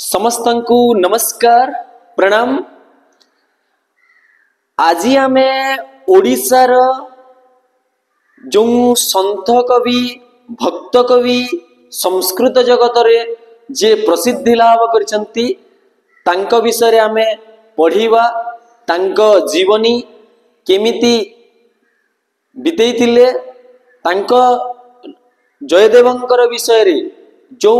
समस्तंकु नमस्कार प्रणाम। आज आमे ओडिशार जो संत कवि भक्त कवि संस्कृत जगत रे जे प्रसिद्धि लाभ करछंती तांको विषय रे आमे पढ़िबा। तांको जीवनी केमिति बितेइतिले तांको जयदेवंकर विषय रे जो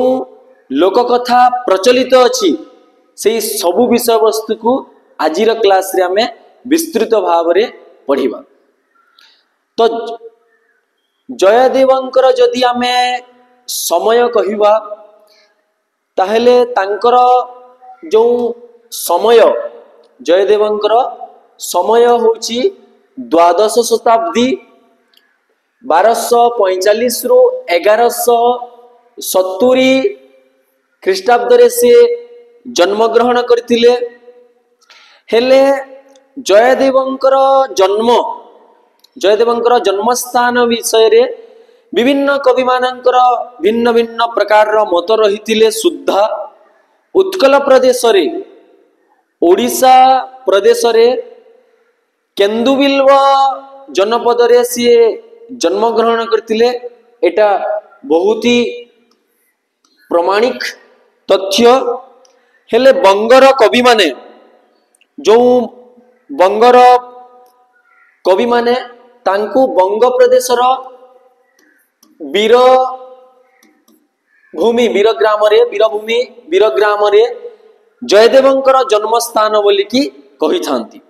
लोककथा प्रचलित अच्छी से सबु विषय वस्तु को आजिर क्लास रे आमे विस्तृत भाव रे पढ़िबा। तो जयदेवंकर जदि आमे समय कहिबा ताहेले तांकर जो समय जयदेवंकर समय होची द्वादश शताब्दी 1245 रु 1170 ख्रीष्टाब्द रे से जन्म ग्रहण करथिले। हेले जयदेवंकर जन्म स्थान विषय रे विभिन्न कवि मानकर भिन्न भिन्न प्रकार मत रहिथिले। सुद्धा उत्कल प्रदेश रे ओडिशा प्रदेश रे केन्दुबिल्व जनपद रे सी जन्म ग्रहण करथिले। एटा बहुत ही प्रमाणिक तथ्य। हेले बंगर कवि माने जो बंगर कवि माने तांकु बंग प्रदेशर वीर भूमि वीर ग्राम रे जयदेवंकर जन्म स्थान बोली की कहि थांती।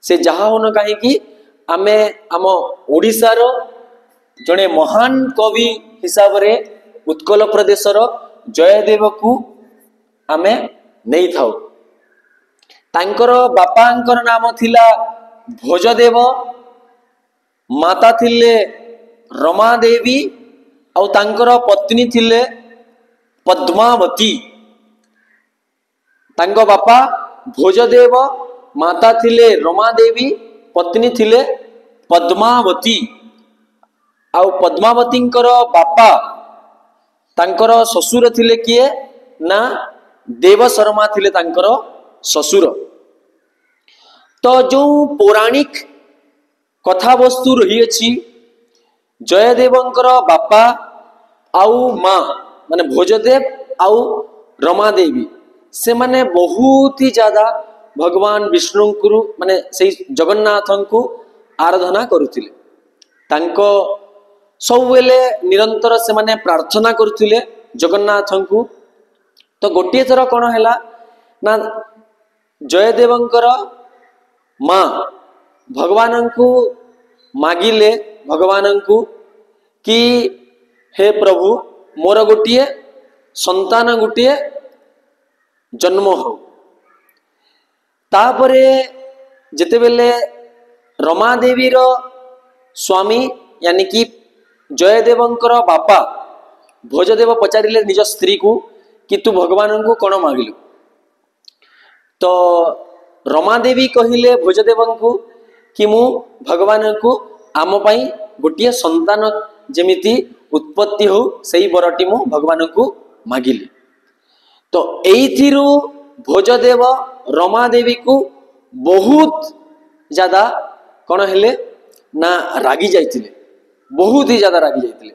से जहा होन कहीं कि आमे आम ओडिशार जने महान कवि हिसाब रे उत्कल प्रदेशर जयदेव को आमे नहीं थाउ। तांकर बापांकर नाम थिला भोजदेव, माता थिले रमा देवी और तांकर पत्नी थिले पद्मावती। तांको बापा भोजदेव, माता थिले रमा देवी, पत्नी थिले पद्मावती। आउ पद्मावतींकर बापा तांकर ससुर थिले किए ना देव शर्मा थिले तांकर ससुर। तो जो पौराणिक कथा वस्तु रही अछि जयदेवंकर बापा आउ माँ माने भोजदेव आउ रमा देवी से माने बहुत ही ज्यादा भगवान विष्णु को माने से जगन्नाथ को आराधना करुथिले। तांको सब वेले निरंतर से माने प्रार्थना करुथिले जगन्नाथ को। तो गोटे थर कौन है ना जयदेवंकर माँ भगवान को मागिले भगवान को कि हे प्रभु मोर गोटे संतान गोटे जन्म हो। तापरे जेतेबेले रमा देवी रो स्वामी यानी कि जयदेवंकर बापा भोजदेव पचारिले निज स्त्री को कि तू भगवान को कौन मागिलु। तो रमा देवी कहिले भोजदेव को कि मु भगवान को आम पाई गोटे संतान जेमिति उत्पत्ति हो सही बरटी मु भगवान को मागिली। तो एइथिरु भोजदेव रमा देवी को बहुत ज्यादा कौन हेले ना रागी जाइतिले, बहुत ही ज्यादा रागी जाइतिले।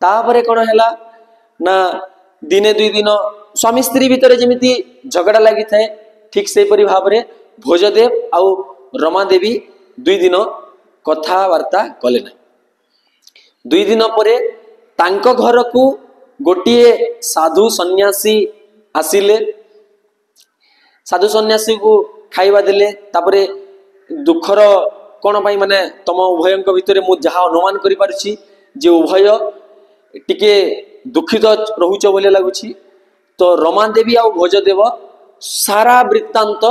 तापरे कौन हैला ना दिने दुई दिन स्वामी स्त्री भितर जेमिति झगड़ा लगी थाए ठीक से परि भाव रे भोजदेव आउ रमा देवी दुई दिन कथावार्ता कले ना। दुई दिन परे तांको घर को गोटिए साधु सन्यासी आसिले। साधु सन्यासी को खाइबा देले। तापरे दुखर कौन पाई माने तम उभयंक भितर मु जहा अनुमान करि पारछि जे उभय टिके दुखित रहुच बोले लगुछि। तो रमा देवी आ भोजदेव सारा वृत्तांत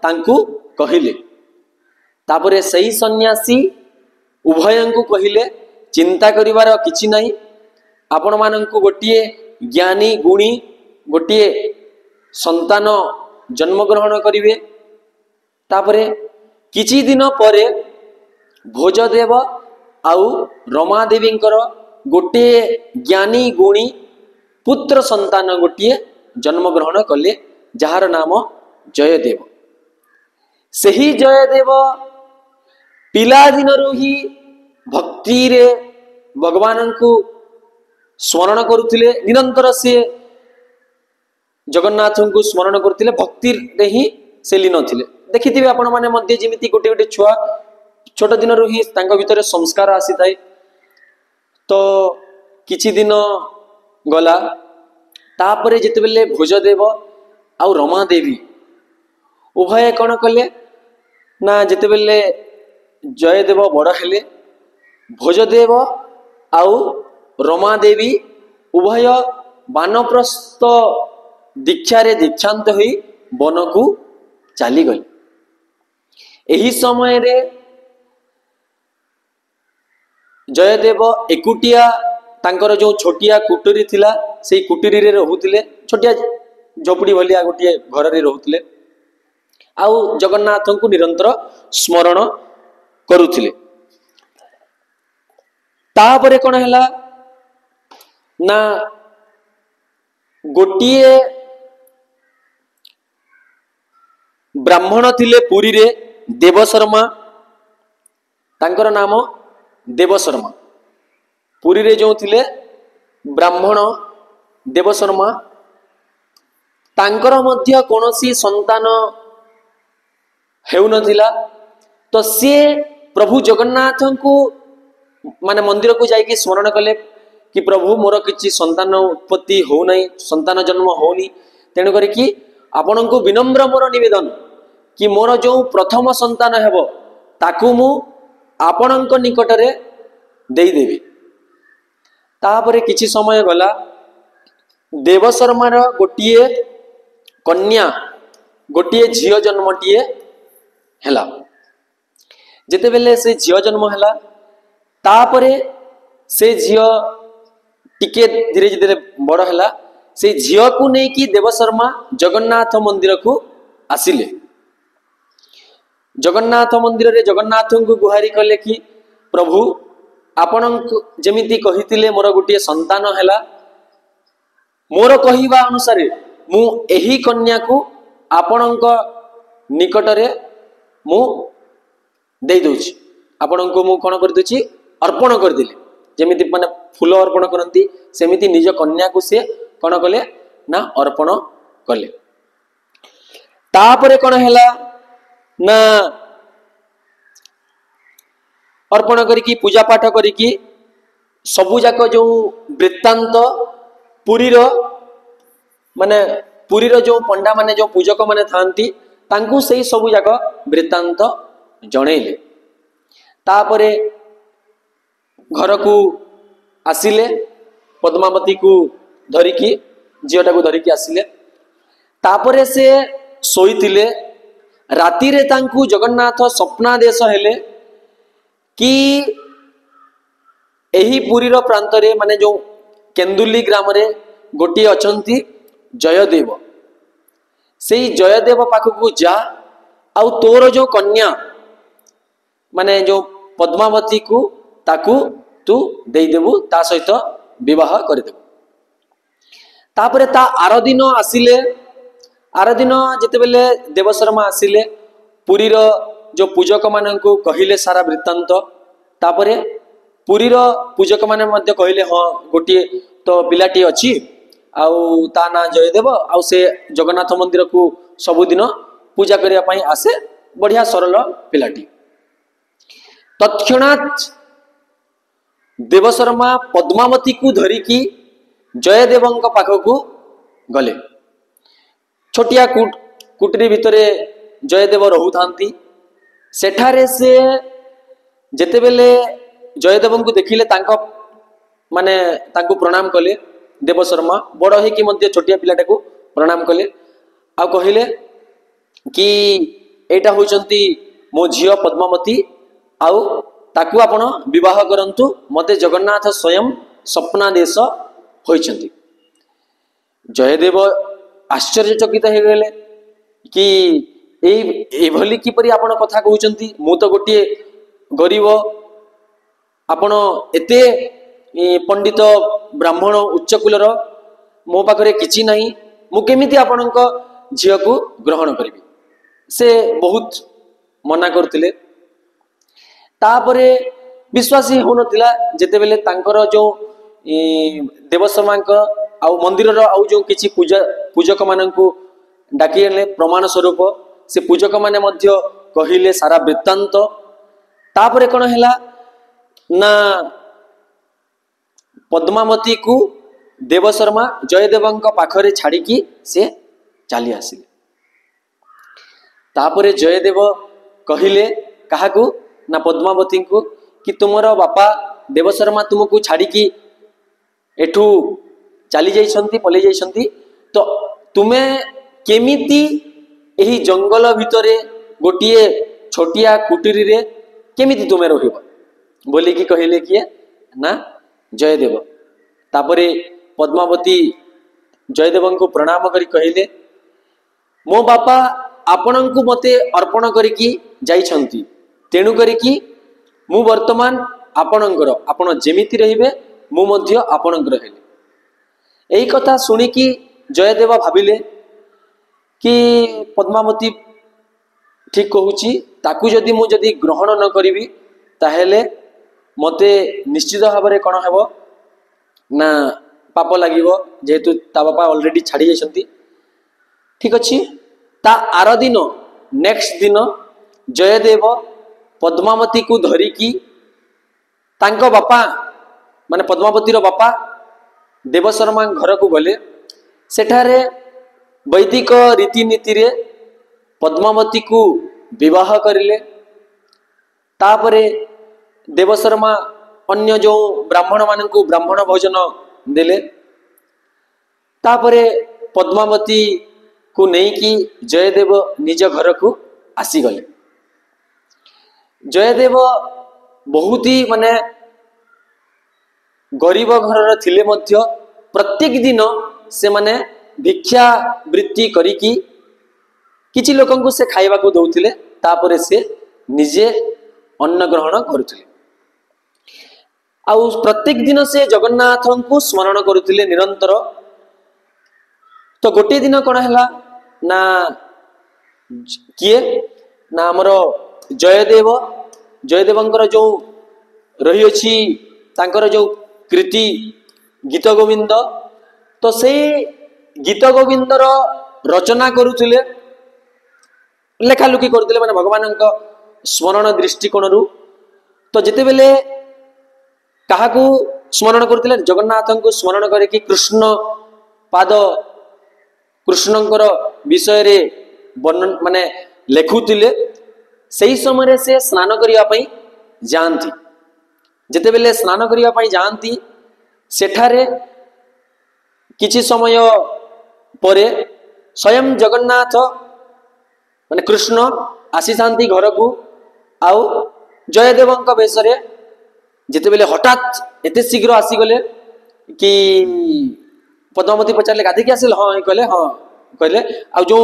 तांकु कहिले। तापरे सही सन्यासी उभयंकु कहिले चिंता करिवार किछि नाही, आपण मानंकु गोटिए ज्ञानी गुणी गोटिए संतान जन्म ग्रहण करिवे। तापरे किछि दिन परे भोजदेव आउ रमा देवींकर गोटे ज्ञानी गुणी पुत्र संतान गोटे जन्मग्रहण कले जार नाम जयदेव। सही जयदेव पिला दिन ही भक्ति रे भगवान को स्मरण करुथिले, निरंतर से जगन्नाथ को स्मरण करथिले, भक्ति रे ही से लीन थिले। देखिथिबे आपण माने मध्ये जेमिति गोटे गोटे छुआ छोट दिन ही तांक भितर संस्कार आसी थाए। तो किछि दिन गला तापरे जितेबेले भोजदेव आउ रमा देवी उभय कौन कले ना, जितेबेले जयदेव बड़ हेले भोजदेव आउ रमा देवी उभय बानप्रस्थ दीक्षा रे दीक्षांत होई वन को चली गले। एही समय रे जयदेव एकुटिया तांकर जो छोटिया कुटीरी थिला से कुटीरी रे रहुतिले, छोटिया झोपड़ी भलिया गोटे घर रे रहुतिले, आउ जगन्नाथ को निरंतर स्मरण करुथिले। तापरे कौन हैला ना, गोटिए ब्राह्मण थिले पुरी रे देवशर्मा, तांकर नाम देवशर्मा। पुरी रे जो थिले ब्राह्मण देवशर्मा, तांकर मध्य कौनसी संतान हेउ नथिला। तो सी प्रभु जगन्नाथ को माने मंदिर को जाइए स्मरण कले कि प्रभु मोर किछि संतान उत्पत्ति हो नहीं, संतान जन्म होनी, तेणु करी कि आपण को विनम्र मोर निवेदन कि मोर जो प्रथम संतान हेबो ताकू मु आपणक निकट रे देई देबी। तापरे किछि समय गला देवशर्मार गोटिए कन्या गोटिए झियो जन्मटिए हैला। जेतेबेले से झियो जन्म हैला तापरे से झियो टिके धीरे धीरे बड़ हैला। से झियो को नहीं कि देवशर्मा जगन्नाथ मंदिर को आसिले। जगन्नाथ मंदिर रे जगन्नाथ को गुहारी कले कि प्रभु आपण जेमिति कहितिले मोर गोटे संतान हैला, मोर कहिबा अनुसार मु एही कन्या को आपणक निकट रे मु दे दोछि, आपण को मु कोन कर दोछि अर्पण कर देली। जेमिति माने फूल अर्पण करंती सेमिति निज कन्या को से कोन कले ना अर्पण कले। तापरे कोन हैला ना, अर्पण करिकी पूजा पाठ करिकी सबु जाक जो वृत्तांत पुरी रो माने पुरी रो जो पंडा माने जो पूजक माने थांती तांकू सही सबु जाक वृत्तांत जणेले। तापरे घर को आसिले, पद्मावती को धरिकी झीटा को धरिकी आसिले। तापरे से सोईतिले। राति रे तांकू जगन्नाथ स्वप्नादेश हेले कि एही पुरी रो प्रांत रे माने जो केन्दुली ग्राम रे गोटी अछंती जयदेव, सेई जयदेव पाखकू जा आउ तोर जो कन्या माने जो पद्मावती को ताकू तू देई देबू, ता सहित विवाह कर देबू। तापरे ता आर दिन आसिले। आर दिन जेतेबेले देवशर्मा आसिले पुरी रो जो पूजक मान को कहिले सारा वृत्तांत। तापरे पुरी रो पूजक माने मध्य कहिले हाँ गोटे तो पिलाटी अछि आउ ता ना जयदेव, आउ से जगन्नाथ मंदिर को सबुदिन पूजा करिया पई आसे, बढ़िया सरल पिलाटी। तत्क्षणात देवशर्मा पद्मावती को धरिकी जयदेवंक पाखकू गले। छोटिया कुटरी भितरे जयदेव रहुथांती। सेठारे से जेतेबेले जयदेव को देखिले तांको माने तांको प्रणाम कले। देवशर्मा बड़ है कि मध्य छोटिया पिलाटा को प्रणाम कले आ कहिले कि एटा होचंती मो झियो पद्मावती, आउ ताकू आपण विवाह करंतु, मते जगन्नाथ स्वयं स्वप्नादेश होइछंती। जयदेव आश्चर्यचकित हो गले कि एई भली किपरि आपण कथा कहउचंती, मु तो गोटे गरीब, आपण एते पंडित ब्राह्मण उच्च कुलर, मो पाखरे किछि नाही, मु केमिति आपणक झील को ग्रहण करी से बहुत मना करथिले। तापरे विश्वासी हो नथिला जेते बेले तांकर जो देवशर्मा आउ मंदिर आउ जो किछि पूजक माननकु डाकी आनले प्रमाण स्वरूप से पूजक माने मध्य कहिले सारा वृत्तांत। तापरे कोन हैला ना पद्मावती को देवशर्मा जयदेवंक पाखरे छाड़ी की से चली आसिले। तापरे जयदेव कहिले काहाकू ना पद्मावती को कि तुमर बापा देवशर्मा तुमको छाड़ी की एठू चली जाइछंती पले जाइछंती तो तुमे केमिति एही जंगल भितरे गोटिए छोटिया कुटीरी रे केमिति तुमे रहिबो बोली कि कहिले किए ना जयदेव। तापरे पद्मावती जयदेव को प्रणाम करी कहिले मो बापा आपणंकु मते अर्पण करिकी जाइछंती तेणु करिकी मु वर्तमान आपणंकर आपण जेमिति रहिबे मु मध्य आपणंकर हेले। एई कथा सुनी कि जयदेव भाबिले कि पद्मावती ठीक कहूची ताकू जदि मु जदि ग्रहण न करिवि ताहेले मते निश्चित भाव में कौन हेबो ना पाप लागिवो जेहेतु ता बापा ऑलरेडी छाड़ी जाइछंती। ठीक अछि ता आर दिन नेक्स्ट दिन जयदेव पद्मावती को धरिकी तांको बापा माने पद्मावतीर बापा देवशर्मा घर को गले। सेठारे वैदिक रीतिनीति रे पद्मावती को विवाह करिले। तापरे देवशर्मा अन्य जो ब्राह्मण मान को ब्राह्मण भोजन देले। तापरे पद्मावती को नहीं कि जयदेव निज घर को आसीगले। जयदेव बहुत ही माने गरीब घर थिले मध्य प्रत्येक दिन से माने भिक्षा वृत्ति करिकी किछि लोकन को से खाइबा को दउथिले। तापरे से निजे अन्न ग्रहण करुथिले। आउ प्रत्येक दिन से जगन्नाथ को स्मरण करुथिले निरंतर। तो गोटे दिन कौन है ना किए ना आमर जयदेव जयदेवंकर जो रही अछि तांकर जो कृति गीत गोविंद तो से गीत गोविंदर रचना करुथिले लेखालुखी करुथिले माने भगवान स्मरण दृष्टिकोण रु। तो जिते बेले काहाकू स्मरण करुथिले जगन्नाथ को स्मरण करके कृष्ण पाद कृष्णंकर विषय रे वर्णन माने लेखुथिले। सही समय से स्नान करिया पई जानती जिते बेले स्नान करिया पई जानती सेठारे किछि समय परे स्वयं जगन्नाथ माने कृष्ण आसी थांती घर को आउ जयदेवंक बेशरे जिते बेले हठात एते शीघ्र आसीगले कि पद्मावती पचारे गाधी के आसिल हाँ कहले हाँ कहले आ जो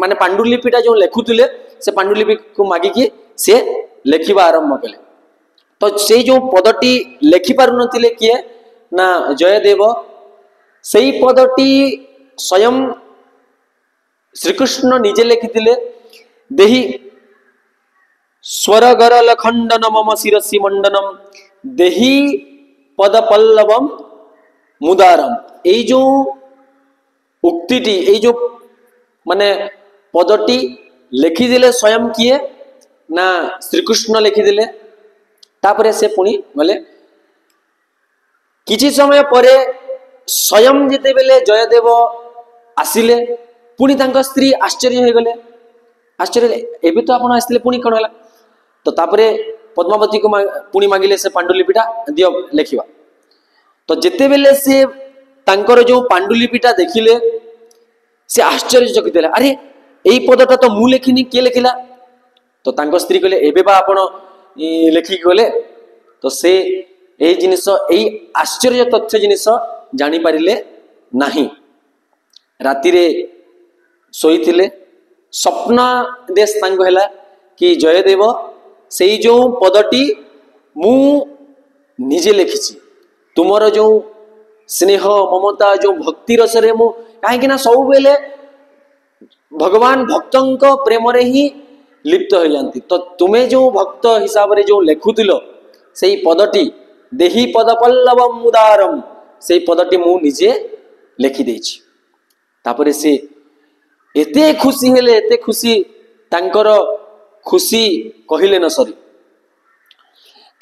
माने पांडुलिपिटा जो लेखुथिले से पांडुलिपि को मागिकी से लेखिबा आरंभ कले। तो से जो पदटी लेखि पारु नथिले किए ना जयदेव सेई पदटी स्वयं श्रीकृष्ण निजे लेखिथिले। देहि स्वरगरल खंडन मम शिरसि मंडनम देहि पद पल्लवम मुदारम। এই जो उक्तिटी এই जो माने पदटी लेखिदिले स्वयं किए ना श्रीकृष्ण लेखिदिले। तापरे से पुणी गले किछि समय परे स्वयं जेते बेले जयदेव आसिले पुणी तांका स्त्री आश्चर्य हो गले। आश्चर्य एबे तो आपण आसिले पुणी कोन हला। तो तापरे पद्मावती को पुणी मागिले से पांडुलिपिटा दियो लेखिबा। तो जेते बेले से तांकर जो पांडुलिपिटा देखिले से आश्चर्यचकित हेले। अरे एई पदटा तो मु लेखिनी के लेखिला। तो तांको स्त्री कहले एबे बा आपण लेखि गले। तो से एई जिनिस एई आश्चर्य तथ्य जिनिस जानि पारिले नाही। राति रे सोईथिले स्वप्न देश तांको हैला कि जयदेव सेई जो पदटी मु निजे लेखिछि तुमर जो स्नेह ममता जो भक्ति रसरे मु कहीं सब बेले भगवान भक्तों प्रेम रे ही लिप्त हो जाती। तो तुम्हें जो भक्त हिसाब रे जो लेखुतिल से पदटी देही पद पल्लवम उदारम से पदटी मु निजे लेखि देछि। तापरे से एते खुशी हेले एते खुशी तांकर खुशी कहिले न सरी।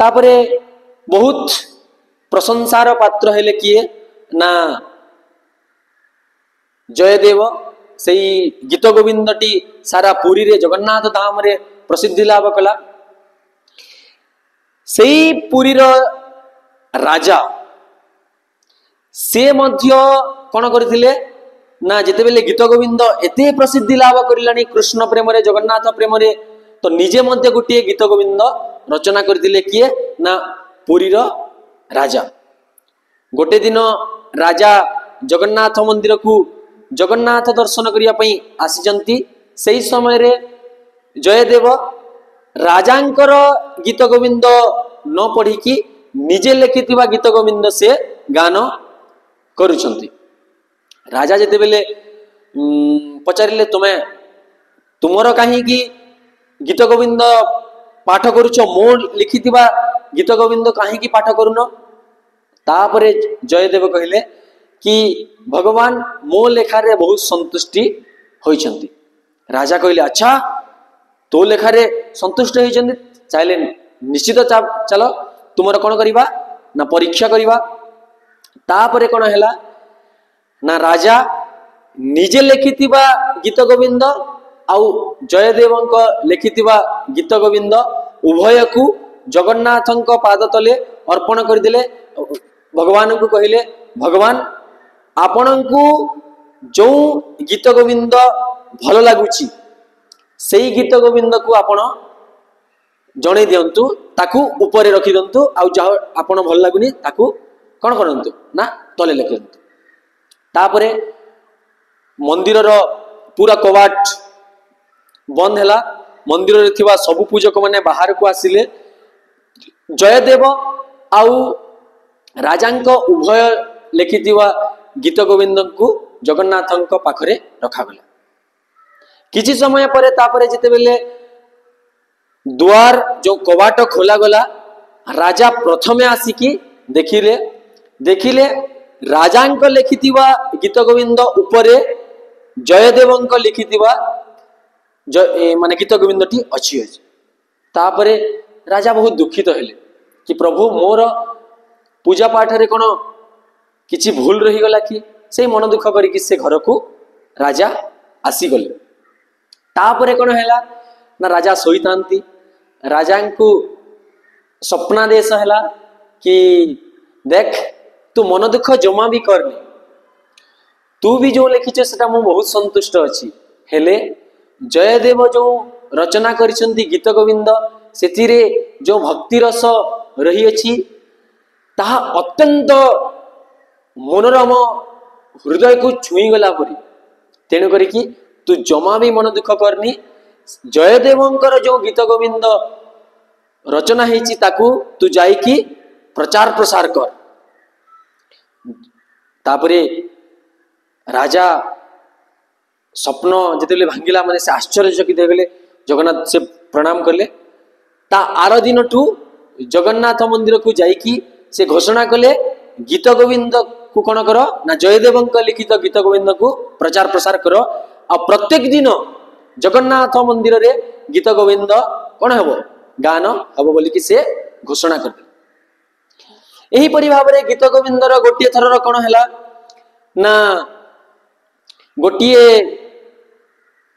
तापरे बहुत प्रशंसार पात्र हेले किए ना जयदेव से गीत गोविंदटी सारा पुरी रे जगन्नाथ धाम रे प्रसिद्धि लाभ कला। से पुरी रो राजा से मध्य कौन करथिले ना जेते बेले गीत गोविंद एते प्रसिद्धि लाभ करिलानी कृष्ण प्रेम रे जगन्नाथ प्रेम रे तो निजे मध्य गोटे गीत गोविंद रचना करथिले किए ना पुरी रो राजा। गोटे दिन राजा जगन्नाथ मंदिर को जगन्नाथ दर्शन करिया पई आसीचंती। सेही समय रे जयदेव राजांकर गीत गोविंद न पढ़ी कि निजे लिखिथिबा गीत गोविंद से गान करुचंती। राजा जेते बेले पचारिले तुमे तुमर कहीं कि गीत गोविंद पाठ करुच मो लिखिथिबा गीत गोविंद कहीं कि पाठ करुन। तापरे जयदेव कहले कि भगवान मो लेखारे बहुत संतुष्टि होइचंती। राजा कहले अच्छा तो लेखारे संतुष्ट होइचंती चाहे निश्चित चलो तुमर कौन करिबा ना परीक्षा करिबा। तापरे कौन हैला ना राजा निजे लिखिथिबा गीत गोविंद आउ जयदेवंक लिखिथिबा गीत गोविंद उभय को जगन्नाथंक पाद तले अर्पण करदेले। भगवान को कहले भगवान आपण को जो गीत गोविंद भल लगुची से गीत गोविंद को आपण जणे दियंतु ताकू ऊपर रखी दियंतु आउ जहा आपण भल लगुनी ताकू कौन करंतु ना तले लिखि दियंतु। तापरे मंदिर रो पूरा कवाट बंद हैला। मंदिर रे थिबा सब पूजक माने बाहर को आसिले। जयदेव आउ राजांक उभय लिखिथिबा गीत गोविंद को जगन्नाथंक पाखरे रखागला। किछि समय परे तापरे जेते बेले द्वार जो कवाट खोला गला राजा प्रथमे आसिकी देखिले राजांक लिखिथिबा गीत गोविंद उपरे जयदेवंक लिखिथिबा माने गीत गोविंदटी अछि। तापरे राजा बहुत दुखित हेले कि प्रभु मोर पूजा पाठ रे कोन किछि भूल रही गला कि से मन दुख करिक से घर को राजा आसी गले। तापरे कोन हैला ना राजा सोईतांती। राजा को स्वप्नादेश हैला कि देख तू मन दुख जमा भी करनी तू भी जो लिखिछ सेटा मु बहुत संतुष्ट अछि। हेले जयदेव जो रचना करिसंती गीत गोविंद सेतिरे जो भक्ति रस रही अछि ताहा अत्यंत मनोरम हृदय को छुई गला परी। तेणु करी कि तू जमा भी मन दुख करनी जयदेवंकर जो गीत गोविंद रचना हेची ताकू तू जाई कि प्रचार प्रसार कर। तापरे राजा स्वप्न जिते भांगिला माने से आश्चर्यचकित होगले। जगन्नाथ से प्रणाम करले। ता आर दिन ठू जगन्नाथ मंदिर को जाइकी से घोषणा कले गीत गोविंद को कौन कर ना जयदेवंक लिखित गीत गोविंद को प्रचार प्रसार कर। आ प्रत्येक दिन जगन्नाथ मंदिर रे गीत गोविंद कौन हम गान हम बोली कि से घोषणा कर। यही परि भाव रे गीत गोविंदर गोटे थरर कौन हैला ना गोटिए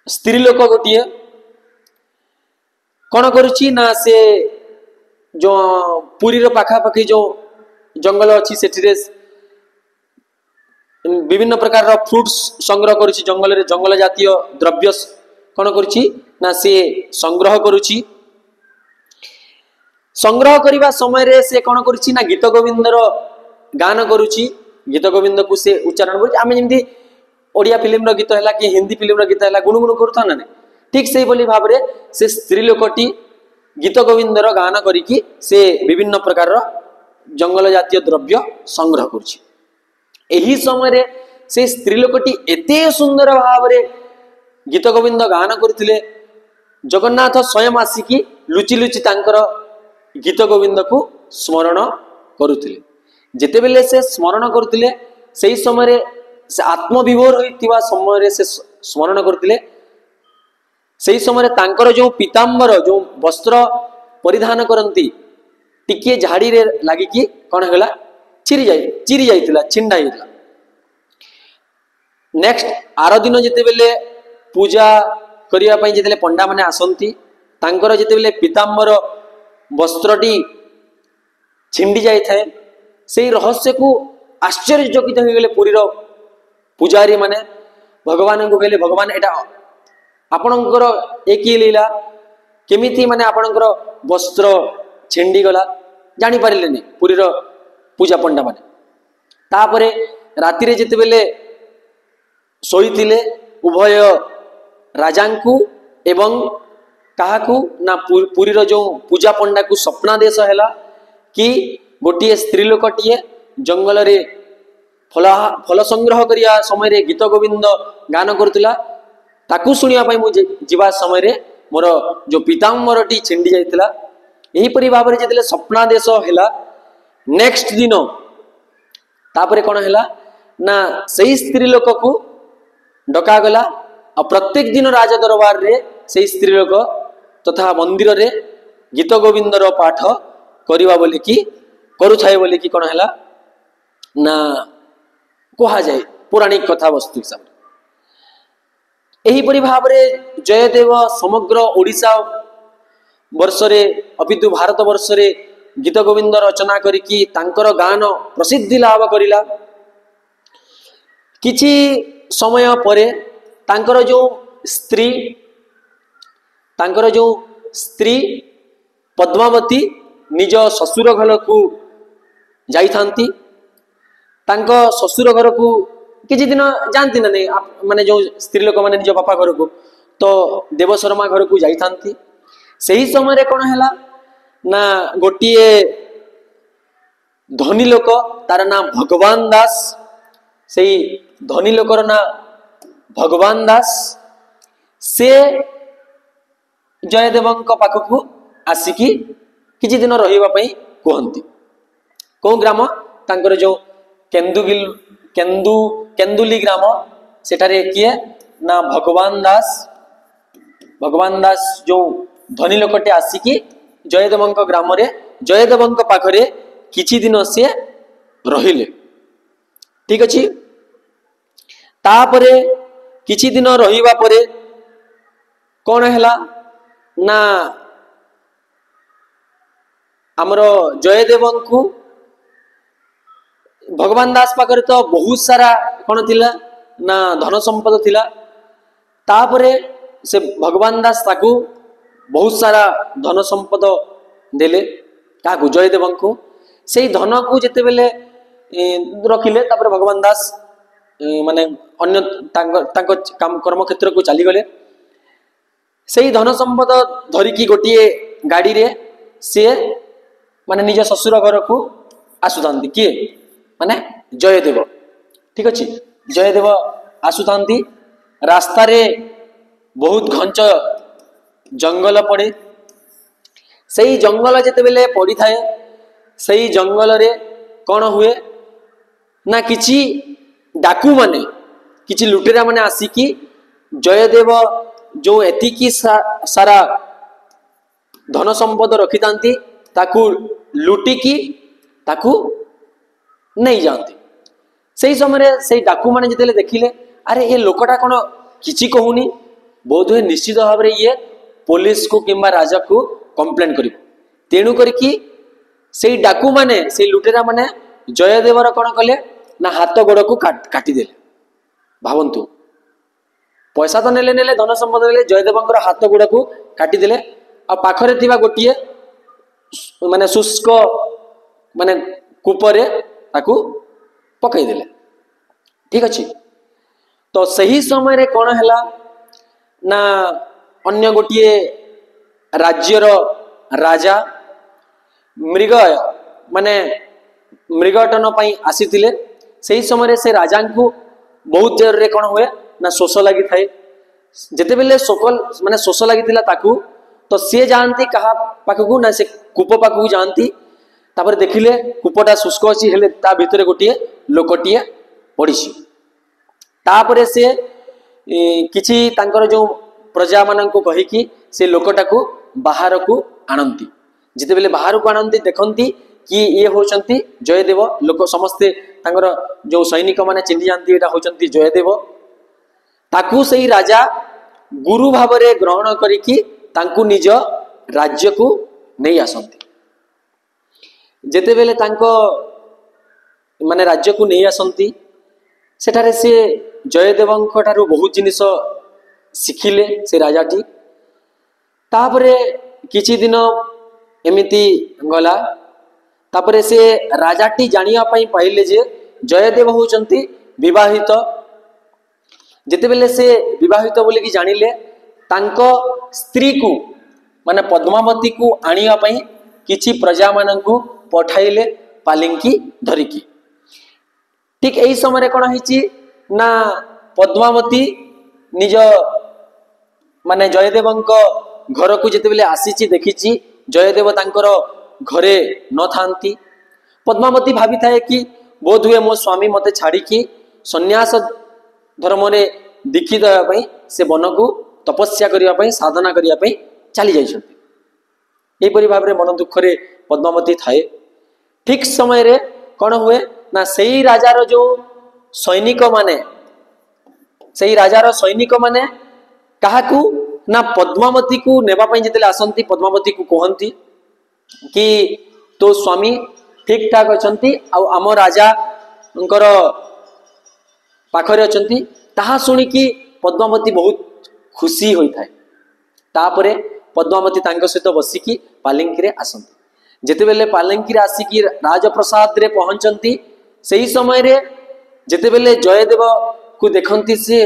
स्त्री लोक गोटिए कौन करुची ना से जो पुरी रो पाखा पाखी जो जंगल अच्छी सेठिरे विभिन्न प्रकार रो फ्रूट्स संग्रह करुची। जंगल रे जंगल जातीय द्रव्य कौन करुची ना से संग्रह करुची। संग्रह करने समय रे से कौन करुची ना गीत गोविंदर गान करुची। गीत गोविंद को से उच्चारण करुची। आमे जेमती ओडिया फिल्म रो गीत हैला कि हिंदी फिल्म रो गीत हैला गुणगुण करूथा ना ठीक से बोली भाव रे से स्त्री लोकटी गीत गोविंदर गान करिकी से विभिन्न प्रकार जंगल जातीय द्रव्य संग्रह करुची। एही समय से स्त्री लोकटी एते सुंदर भाव गीत गोविंद गान करथिले जगन्नाथ स्वयं आसिकी लुचि लुचि तांकर गीत गोविंद को स्मरण करुथिले जेतेबेले से स्मरण करुथिले सेही समय से आत्मविभोर होइतिबा समय से स्मरण करथिले सेही समय तांकर जो पीताम्बर जो वस्त्र परिधान करंती टिके झाड़ी रे लागिकी कौन होला चिरी जाइतिला छिंडा जाइतिला नेक्स्ट आर दिन जेतेबेले पूजा करिया पई जेतेले पंडा माने आसंती तांकर जेतेबेले पीताम्बर वस्त्रटी छिंडी जाय थाए सेही रहस्य को आश्चर्यचकित हो गले पुरीर पूजारी माने भगवान को कहले भगवान एटा आपणकर एक लीला केमिति माने आपणकर वस्त्र छिंडी गला जानी पारिलेनी पुरीर पूजा पंडा माने तापरे राति रे जेतेबेले सोईतिले उभय राजांकु एवं काहाकु ना पुरीर जो पूजा पंडा को स्वप्नादेश हैला कि गोटे स्त्री लोकटीए जंगल रे फल संग्रह करिया समय रे गीत गोविंद गान करथिला ताकू सुनिया पई मु जीवा समय रे मोर जो पीताम्बरटी छिंडी जाइतिला एही परि भाबरे जेतेले स्वप्नादेश हैला नेक्स्ट दिन तापरे कोन हैला ना सही स्त्री लोक को डका गला और प्रत्येक दिन राज दरबार रे सही स्त्री लोक तथा मंदिर रे गीत गोविंदर पाठ करिवा बोली कि करू छाए बोली कि कोन हैला ना कहा जाए पौराणिक कथा वस्तु हिसाब एही परि भाबरे जयदेव समग्र ओडिशा वर्ष रे अपितु भारत वर्ष रे गीत गोविंद रचना करिकी तांकर गान प्रसिद्धि लाभ करिला किछि समय परे तांकर जो स्त्री पद्मावती निज ससुर घर को जाई थांती तांको ससुर घर को किछि दिन जानती ना नहीं माने जो स्त्री लोक माने निज बापा घर को तो देव शर्मा घर को जाई थांती सही समय रे कोन हैला ना गोटिए धनी लोक तार नाम भगवान दास सही धनी लोकर ना भगवान दास से जयदेवंक पाखकु आसिकी किछि दिन रहिबा पई कहंती को ग्राम तांकर जो केन्दुली ग्राम सेठारे किए ना भगवान दास जो धनी लोकटे आसिकी जयदेवंक ग्राम रे जयदेवंक पाखरे किछि दिन से रहिले ठीक अछि तापरे किछि दिन रहिबा परे कोन हैला ना हमरो जयदेवंकु भगवान दास पाखरे तो बहुत सारा कोन थिला ना धन संपद थिला तापरे से भगवान दास ताकू बहुत सारा धन संपद देले काकू जयदेवंकु सेही धन को जेते बेले रखिले तापर भगवान दास माने अन्य तांको काम कर्म क्षेत्र को चली गले सेही धन संपद धरिकी गोटिए गाड़ी रे से माने निज ससुर घर को आसुतांती किए माने जयदेव ठीक अछि जयदेव आसुतांती रास्ता रे बहुत घंच जंगल पड़े सही जंगल जेते बेले पड़ी थाए सही जंगल रे कौन हुए ना किछि डाकू माने किछि लुटेरा माने आसिकी जयदेव जो एतिकी सारा धन संपद रखी थांती ताकू लुटिकी ताकू नहीं जानती सही समय से डाकू माने जेतेले देखिले अरे ये लोकटा कोन किछि कहूनी बहुत हुए निश्चित भाव रे ये पुलिस को किंबा राजा को कंप्लेन करिवो तेणु करिकी सेई डाकू माने सेई लुटेरा माने जयदेवर कोन कले ना हाथ गोड़ को काटी देले भावंतु पैसा तो नेले नेले धन संपद नेले जयदेवंकर हाथ गोड़ को काटी देले आ पाखरे थिबा गोटिए माने शुष्क माने कूपरे ताकू पकई देले ठीक अछि तो सही समय रे कोन हैला ना अन्य गोटिए राज्यर राजा मृग माने मृगटन पई आसीतिले ସେହି ସମୟରେ ସେ ରାଜାଙ୍କୁ ବହୁତ ଜୋରରେ କ'ଣ ହୁଏ ନା ଶୋଷ ଲାଗିଥାଏ। ଯେତେବେଳେ ମାନେ ଶୋଷ ଲାଗିଥିଲା ତାକୁ, ତ ସିଏ ଯାଆନ୍ତି କାହା ପାଖକୁ ନା ସେ କୂପ ପାଖକୁ ଯାଆନ୍ତି। ତାପରେ ଦେଖିଲେ କୂପଟା ଶୁଷ୍କ ଅଛି, ହେଲେ ତା ଭିତରେ ଗୋଟିଏ ଲୋକଟିଏ ପଡ଼ିଛି। ତାପରେ ସେ କିଛି ତାଙ୍କର ଯେଉଁ ପ୍ରଜାମାନଙ୍କୁ କହିକି ସେ ଲୋକଟାକୁ ବାହାରକୁ ଆଣନ୍ତି। ଯେତେବେଳେ ବାହାରକୁ ଆଣନ୍ତି ଦେଖନ୍ତି କି ଇଏ ହେଉଛନ୍ତି ଜୟଦେବ। ଲୋକ ସମସ୍ତେ ତାଙ୍କର ଯେଉଁ ସୈନିକମାନେ ଚିହ୍ନି ଯାଆନ୍ତି ଏଇଟା ହେଉଛନ୍ତି ଜୟଦେବ। ତାକୁ ସେଇ ରାଜା ଗୁରୁ ଭାବରେ ଗ୍ରହଣ କରିକି ତାଙ୍କୁ ନିଜ ରାଜ୍ୟକୁ ନେଇ ଆସନ୍ତି। ଯେତେବେଳେ ତାଙ୍କ ମାନେ ରାଜ୍ୟକୁ ନେଇ ଆସନ୍ତି, ସେଠାରେ ସେ ଜୟଦେବଙ୍କ ଠାରୁ ବହୁତ ଜିନିଷ ଶିଖିଲେ ସେ ରାଜାଟି। ତାପରେ କିଛି ଦିନ ଏମିତି ଗଲା। ତାପରେ ସେ ରାଜାଟି ଜାଣିବା ପାଇଁ ପାଇଲେ ଯେ ଜୟଦେବ ହେଉଛନ୍ତି ବିବାହିତ। ଯେତେବେଳେ ସେ ବିବାହିତ ବୋଲିକି ଜାଣିଲେ, ତାଙ୍କ ସ୍ତ୍ରୀକୁ ମାନେ ପଦ୍ମାବତୀକୁ ଆଣିବା ପାଇଁ କିଛି ପ୍ରଜାମାନଙ୍କୁ ପଠାଇଲେ ପାଲିଙ୍କି ଧରିକି। ଠିକ ଏହି ସମୟରେ କ'ଣ ହେଇଛି ନା ପଦ୍ମାବତୀ ନିଜ ମାନେ ଜୟଦେବଙ୍କ ଘରକୁ ଯେତେବେଳେ ଆସିଛି ଦେଖିଛି ଜୟଦେବ ତାଙ୍କର ଘରେ ନଥାନ୍ତି। ପଦ୍ମାବତୀ ଭାବିଥାଏ କି ବୋଧହୁଏ ମୋ ସ୍ୱାମୀ ମୋତେ ଛାଡ଼ିକି ସନ୍ନ୍ୟାସ ଧର୍ମରେ ଦୀକ୍ଷିତ ହେବା ପାଇଁ ସେ ବନକୁ ତପସ୍ୟା କରିବା ପାଇଁ ସାଧନା କରିବା ପାଇଁ ଚାଲି ଯାଇଛନ୍ତି। ଏହିପରି ଭାବରେ ମନ ଦୁଃଖରେ ପଦ୍ମାବତୀ ଥାଏ। ଠିକ ସମୟରେ କ'ଣ ହୁଏ ନା ସେଇ ରାଜାର ଯେଉଁ ସୈନିକମାନେ କାହାକୁ ନା ପଦ୍ମାବତୀକୁ ନେବା ପାଇଁ ଯେତେବେଳେ ଆସନ୍ତି, ପଦ୍ମାବତୀକୁ କୁହନ୍ତି କି ତୋ ସ୍ୱାମୀ ଠିକ ଠାକ ଅଛନ୍ତି ଆଉ ଆମ ରାଜାଙ୍କର ପାଖରେ ଅଛନ୍ତି। ତାହା ଶୁଣିକି ପଦ୍ମାବତୀ ବହୁତ ଖୁସି ହୋଇଥାଏ। ତାପରେ ପଦ୍ମାବତୀ ତାଙ୍କ ସହିତ ବସିକି ପାଲିଙ୍କିରେ ଆସନ୍ତି। ଯେତେବେଳେ ପାଲିଙ୍କିରେ ଆସିକି ରାଜପ୍ରସାଦରେ ପହଞ୍ଚନ୍ତି, ସେହି ସମୟରେ ଯେତେବେଳେ ଜୟଦେବକୁ ଦେଖନ୍ତି ସେ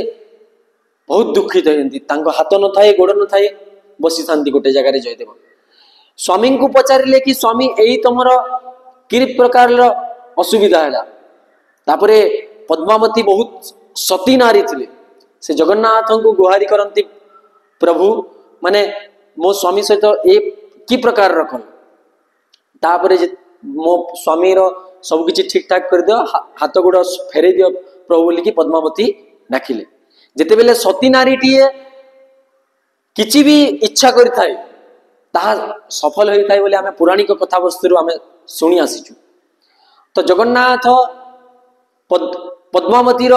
ବହୁତ ଦୁଃଖିତ ହୁଅନ୍ତି। ତାଙ୍କ ହାତ ନଥାଏ, ଗୋଡ଼ ନଥାଏ, ବସିଥାନ୍ତି ଗୋଟେ ଜାଗାରେ ଜୟଦେବ। ସ୍ୱାମୀଙ୍କୁ ପଚାରିଲେ କି ସ୍ୱାମୀ ଏଇ ତମର କି ପ୍ରକାରର ଅସୁବିଧା ହେଲା? ତାପରେ ପଦ୍ମାବତୀ ବହୁତ ସତୀ ନାରୀ ଥିଲେ। ସେ ଜଗନ୍ନାଥଙ୍କୁ ଗୁହାରି କରନ୍ତି, ପ୍ରଭୁ ମାନେ ମୋ ସ୍ୱାମୀ ସହିତ ଏ କି ପ୍ରକାରର କଣ? ତାପରେ ମୋ ସ୍ୱାମୀର ସବୁ କିଛି ଠିକ ଠାକ କରିଦିଅ, ହାତ ଗୋଡ଼ ଫେରେଇ ଦିଅ ପ୍ରଭୁ ବୋଲିକି ପଦ୍ମାବତୀ ଡାକିଲେ। ଯେତେବେଳେ ସତୀ ନାରୀଟିଏ କିଛି ବି ଇଚ୍ଛା କରିଥାଏ ତାହା ସଫଳ ହୋଇଥାଏ ବୋଲି ଆମେ ପୌରାଣିକ କଥାବସ୍ତୁରୁ ଆମେ ଶୁଣି ଆସିଛୁ। ତ ଜଗନ୍ନାଥ ପଦ୍ମାବତୀର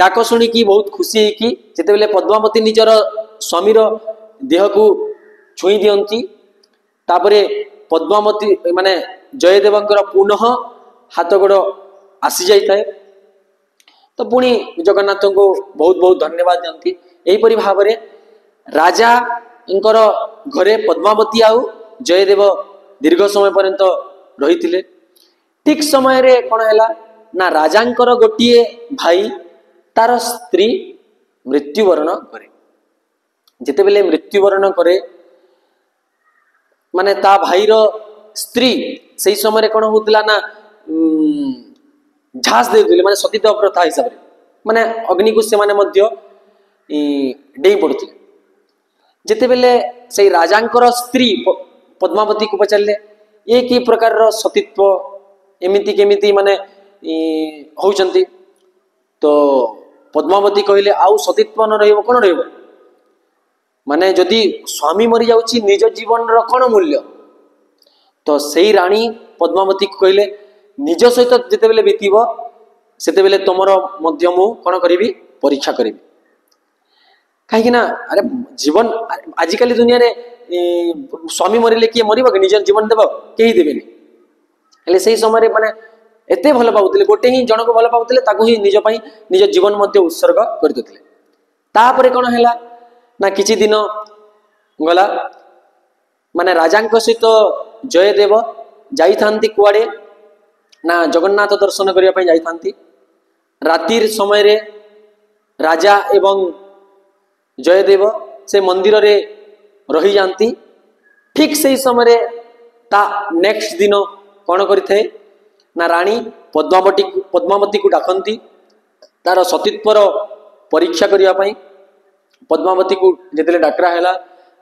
ଡାକ ଶୁଣିକି ବହୁତ ଖୁସି ହେଇକି ଯେତେବେଳେ ପଦ୍ମାବତୀ ନିଜର ସ୍ୱାମୀର ଦେହକୁ ଛୁଇଁ ଦିଅନ୍ତି, ତାପରେ ପଦ୍ମାବତୀ ମାନେ ଜୟଦେବଙ୍କର ପୁନଃ ହାତ ଗୋଡ଼ ଆସିଯାଇଥାଏ। ତ ପୁଣି ଜଗନ୍ନାଥଙ୍କୁ ବହୁତ ବହୁତ ଧନ୍ୟବାଦ ଦିଅନ୍ତି। ଏହିପରି ଭାବରେ ରାଜାଙ୍କର ଘରେ ପଦ୍ମାବତୀ ଆଉ ଜୟଦେବ ଦୀର୍ଘ ସମୟ ପର୍ଯ୍ୟନ୍ତ ରହିଥିଲେ। ଠିକ ସମୟରେ କ'ଣ ହେଲା ନା ରାଜାଙ୍କର ଗୋଟିଏ ଭାଇ ତାର ସ୍ତ୍ରୀ ମୃତ୍ୟୁବରଣ କରେ। ଯେତେବେଳେ ମୃତ୍ୟୁବରଣ କରେ ମାନେ ତା ଭାଇର ସ୍ତ୍ରୀ ସେଇ ସମୟରେ କ'ଣ ହଉଥିଲା ନା ଝାସ ଦେଉଥିଲେ, ମାନେ ସତୀଦାହ ପ୍ରଥା ହିସାବରେ ମାନେ ଅଗ୍ନିକୁ ସେମାନେ ମଧ୍ୟ ଡେଇଁ ପଡୁଥିଲେ। ଯେତେବେଳେ ସେଇ ରାଜାଙ୍କର ସ୍ତ୍ରୀ ପଦ୍ମାବତୀକୁ ପଚାରିଲେ ଏ କି ପ୍ରକାରର ସତୀତ୍ୱ, ଏମିତି କେମିତି ମାନେ ହଉଛନ୍ତି? ତ ପଦ୍ମାବତୀ କହିଲେ ଆଉ ସତୀତ୍ୱ ନ ରହିବ କ'ଣ ରହିବ? ମାନେ ଯଦି ସ୍ୱାମୀ ମରିଯାଉଛି ନିଜ ଜୀବନର କ'ଣ ମୂଲ୍ୟ? ତ ସେଇ ରାଣୀ ପଦ୍ମାବତୀକୁ କହିଲେ ନିଜ ସହିତ ଯେତେବେଳେ ବିତିବ ସେତେବେଳେ ତମର ମଧ୍ୟ ମୁଁ କ'ଣ କରିବି? ପରୀକ୍ଷା କରିବି। କାହିଁକି ନା ଆରେ ଜୀବନ ଆଜିକାଲି ଦୁନିଆରେ ସ୍ୱାମୀ ମରିଲେ କିଏ ମରିବ କି? ନିଜର ଜୀବନ ଦେବ? କେହି ଦେବେନି। ହେଲେ ସେଇ ସମୟରେ ମାନେ ଏତେ ଭଲ ପାଉଥିଲେ, ଗୋଟେ ହିଁ ଜଣକୁ ଭଲ ପାଉଥିଲେ, ତାକୁ ହିଁ ନିଜ ପାଇଁ ନିଜ ଜୀବନ ମଧ୍ୟ ଉତ୍ସର୍ଗ କରିଦେଉଥିଲେ। ତାପରେ କ'ଣ ହେଲା ନା କିଛି ଦିନ ଗଲା, ମାନେ ରାଜାଙ୍କ ସହିତ ଜୟଦେବ ଯାଇଥାନ୍ତି କୁଆଡ଼େ ନା ଜଗନ୍ନାଥ ଦର୍ଶନ କରିବା ପାଇଁ ଯାଇଥାନ୍ତି। ରାତିର ସମୟରେ ରାଜା ଏବଂ ଜୟଦେବ ସେ ମନ୍ଦିରରେ ରହିଯାଆନ୍ତି। ଠିକ ସେହି ସମୟରେ ତା ନେକ୍ସଟ ଦିନ କ'ଣ କରିଥାଏ ନା ରାଣୀ पद्मावती को डाकती तार सतीत्वर परीक्षा करने पद्मावती को जिते डाकरा है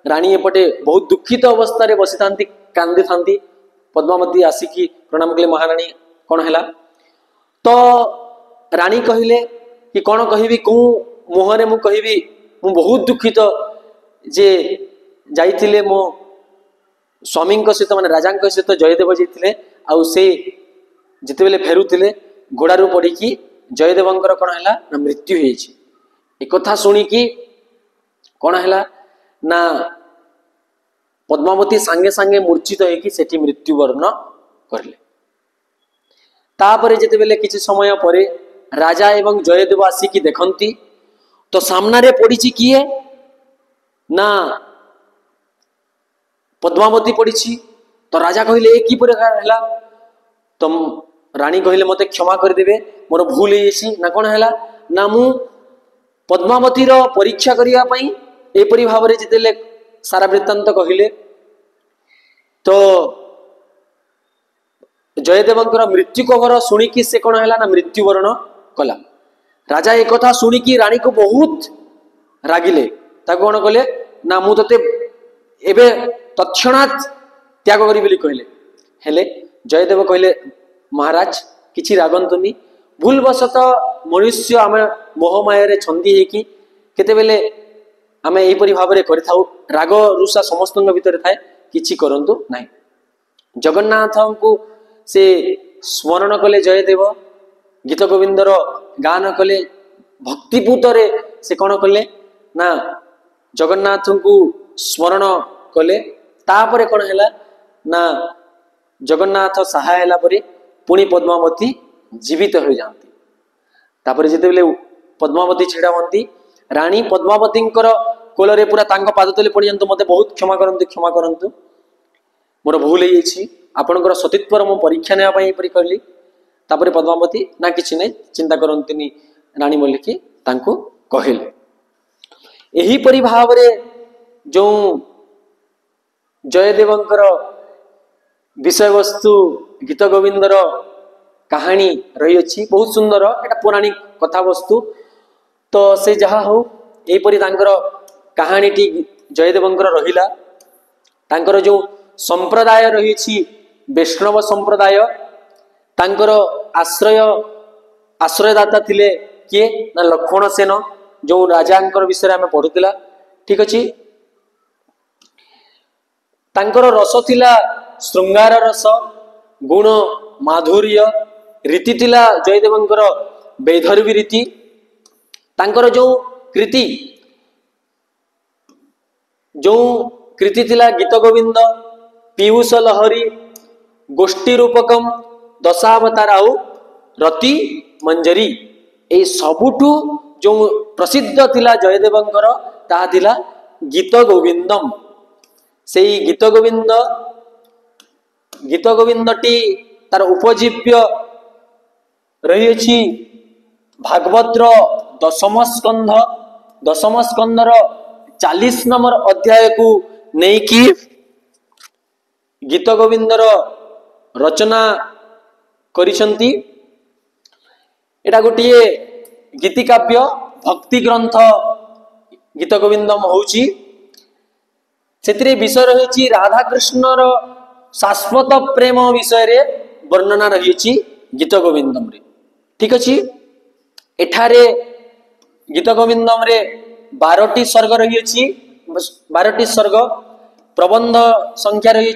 रानी एपटे बहुत दुखित अवस्था बसी था कांदी था पद्मावती आसिकी प्रणाम कले महारानी कौन है तो रानी कहले कि कौन कहि कौ मुहरे मु कहि मु बहुत दुखित जे जाइथिले मो स्वामी सहित माने राजा सहित जयदेव जाइथिले आउ से जिते बेले फेरुथिले घोड़ारू पड़ी जयदेवंकर कौन है ना मृत्यु होइछि एक कथा शुणिकी कौन है ना पद्मावती सांगे सांगे मूर्छित होइकी सेठी मृत्युवर्ण करले तापरे जिते बेले किछि समय परे राजा एवं जयदेव आसिकी देखंती तो सामना रे पड़ी किए ना पद्मावती पड़ी तो राजा कहले ए की प्रकार है तो रानी कहले मते क्षमा कर देबे मोर भूल होइछि ना कौन है ना मु पद्मावती रो परीक्षा करिया पई एपरि भाव रे जितेले सारा वृत्तांत कहले तो जयदेवंकर मृत्यु खबर शुणिकी से कौन है ना मृत्युवरण कला राजा एक कथा शुणिकी रानी को बहुत रागिले ताको कौन कहले ना मु तते एबे तत्क्षणात त्याग करी बोली कहले हेले जयदेव कहले महाराज किछि रागंतुनी भूलवशत मनुष्य आम मोहमाया रे छंदी हेकी केतेबेले आम एपरि भाव रे करिथाउ राग रुषा समस्त भितर थाए किछि करंतु नाही जगन्नाथ को से स्मरण कले जयदेव गीत गोविंदर गान कले भक्तिपूतरे से कौन कले ना जगन्नाथ को स्मरण कले तापरे कौन है ना जगन्नाथ सहाय होला परे पुणी पद्मावती जीवित हो जाती तापरे जिते बेले पद्मावती छेड़ा हंती रानी पद्मावती कोल पूरा तांको पाद तले पड़ी जातु मते बहुत क्षमा करंतु मोर भूल होइछि आपणकर सतीत्वर मो परीक्षा नेवा पई परि करली तापरे पद्मावती ना किछि नै चिंता करंतिनी रानी बोलिकी तांको कहले एही परि भाव रे जो जयदेवंकर विषय वस्तु गीत गोविंदर कहानी रही अछि बहुत सुंदर एटा पौराणिक कथा वस्तु तो से जहा हो एही परि तांकर कहानीटी जयदेवंकर रहिला तांकर जो संप्रदाय रही वैष्णव संप्रदाय तांकर आश्रयदाता थिले किए ना लक्ष्मण सेन जो राजांकर विषय आम पढ़ुला ठीक अच्छे तांकर रस थिला श्रृंगार रस गुण माधुर्य रीति थिला जयदेवंकर वैधर्वी रीति तांकर जो कृति थिला गीत गोविंद पीयूष लहरी गोष्ठी रूपकम दशावतार आउ रति मंजरी ए सबुठु जो प्रसिद्ध थिला जयदेवंकर ताहा थिला गीत गोविंदम से गीत गोविंदटी तार उपजीव्य रही भागवतर दशम स्कंदर 40 नंबर अध्याय को नेकी गीत गोविंदर रचना करिसंती एटा गोटिए गीतिकाव्य भक्ति ग्रंथ गीत गोविंदम होउची सेतिरे विषय रही राधा कृष्णर शाश्वत प्रेम विषय रे वर्णना रही गीत गोविंदम रे ठीक अच्छे एठारे गीत गोविंदम रे 12टी सर्ग रही 12टी सर्ग प्रबंध संख्या रही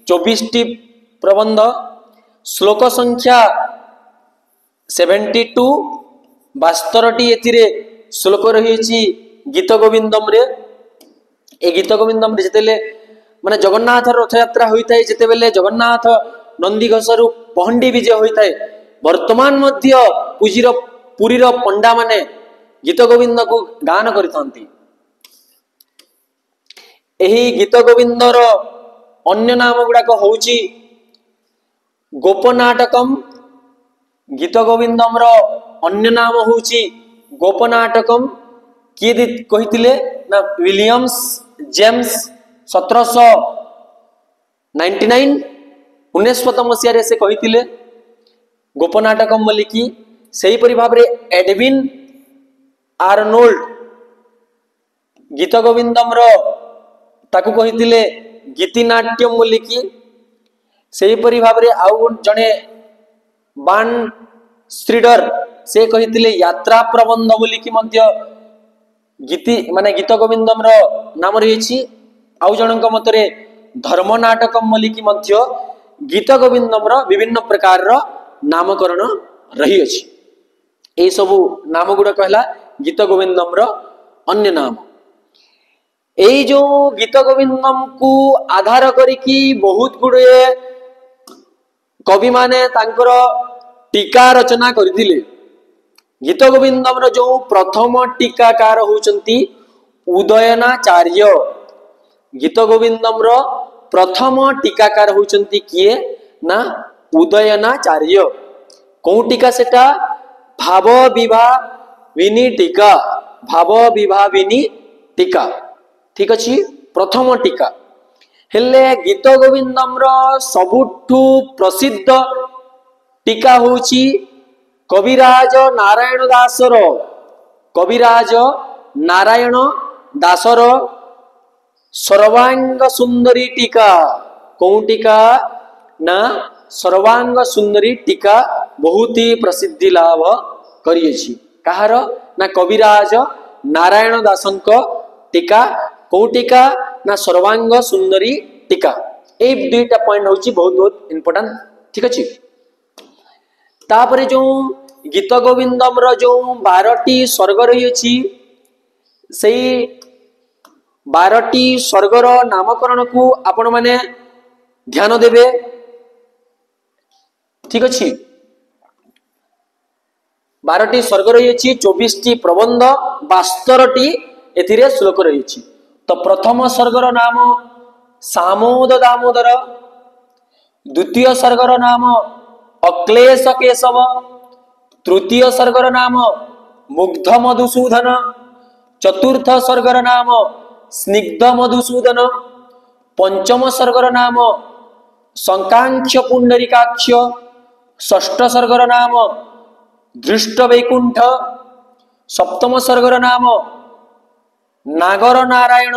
24टी प्रबंध श्लोक संख्या 72 72टी एथिरे श्लोक रही गीत गोविंदम रे ए गीत गोविंदम रे जेतेले माने जगन्नाथ रथ यात्रा होइताय जेतेबेले जगन्नाथ नंदीघोषरु पहंडी विजय होइताय वर्तमान मध्य पुरीर पंडा माने गीत गोविंद को गान करिथांती एही गीत गोविंदर अन्य नाम गुड़ाक होउची गोपनाटकम गीत गोविंदम रो अन्य नाम होउची गोपनाटकम किए कहिथिले ना विलियम्स जेम्स 1799 19 मसीह से कहिथिले गोपनाटकम बोलिकी सेहीपरि भाव एडविन आर्नोल्ड गीत गोविंदम ताकू कहिथिले गीतिनाट्यम बोलिकी सेहीपरि भाव आउ जणे बान स्ट्रीडर से कहिथिले यात्रा प्रबंध बोलिकी मध्य गीति माने गीत गोविंदम नाम रही। आउ जनक मतरे धर्म नाटकम बोलिकी मध्य गीत गोविंदम विभिन्न प्रकार नामकरण रही अछि। ए सबु नाम गुड़ा कहला गीत गोविंदम अन्य नाम। एई जो गीत गोविंदम को आधार करिकी बहुत गुड़े कवि माने तांकर टीका रचना करथिले। गीत गोविंदम जो प्रथम टीकाकार होचंती उदयनाचार्य। गीत गोविंदम प्रथम टीकाकार होचंती किए ना उदयनाचार्य। कौ टीका सेटा भाव विभाविनी टीका। भाव विभाविनी टीका ठीक अछि प्रथम टीका। हेले गीत गोविंदम सबुठु प्रसिद्ध टीका होची कविराज नारायण दासर। कविराज नारायण दासर सर्वांग सुंदरी टीका। कौन टीका ना सर्वांग सुंदरी टीका बहुत ही प्रसिद्धि लाभ करिएछि। कहार ना कविराज नारायण दासंक टीका। कौ टीका ना सर्वांग सुंदरी टीका। ए दुईटा पॉइंट होची बहुत बहुत इंपोर्टेंट ठीक अछि। तापरे जो गीत गोविंदम जो 12टी स्वर्ग रही अछि सेई 12टी स्वर्गर नामकरण को आपण माने ध्यान देबे ठीक अछि। 12टी स्वर्ग रही अछि 24टी प्रबंध 72टी एथिरे श्लोक रही अछि। तो प्रथम स्वर्गर नाम सामोद दामोदर। द्वितीय स्वर्गर नाम अक्लेश केशव। तृतीय स्वर्गर नाम मुग्ध मधुसूदन। चतुर्थ स्वर्गर नाम स्निग्ध मधुसूदन। पंचम स्वर्गर नाम शंकाक्ष पुंडरीकाक्ष। षष्ठ स्वर्गर नाम दृष्ट वैकुंठ। सप्तम स्वर्गर नाम नागर नारायण।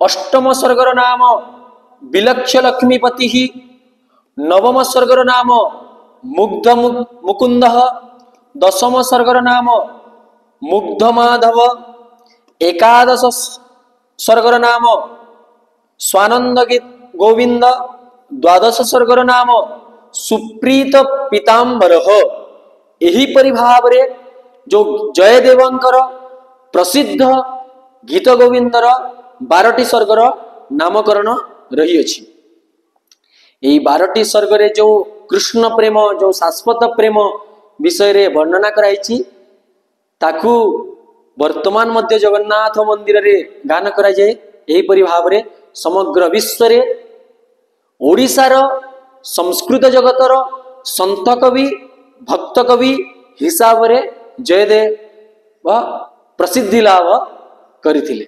अष्टम स्वर्गर नाम विलक्ष लक्ष्मीपति। नवम स्वर्गर नाम मुग्ध मुकुंद। दशम स्वर्गर नाम मुग्ध माधव। एकादश स्वर्गर नाम स्वानंद गोविंद। द्वादश स्वर्गर नाम सुप्रीत पीतांबर। एही परि भावरे जो जयदेवंकर प्रसिद्ध गीत गोविंदर 12टी स्वर्गर नामकरण रही अछि। यही 12टी स्वर्ग जो कृष्ण प्रेम जो शाश्वत प्रेम विषय रे वर्णना कराइछि ताकू वर्तमान मध्य जगन्नाथ मंदिर रे गान करा जाए। एही परि भावरे समग्र विश्व रे ओडिशार संस्कृत जगतर संत कवि भक्त कवि हिसाब रे जयदेव प्रसिद्धि लाभ करथिले।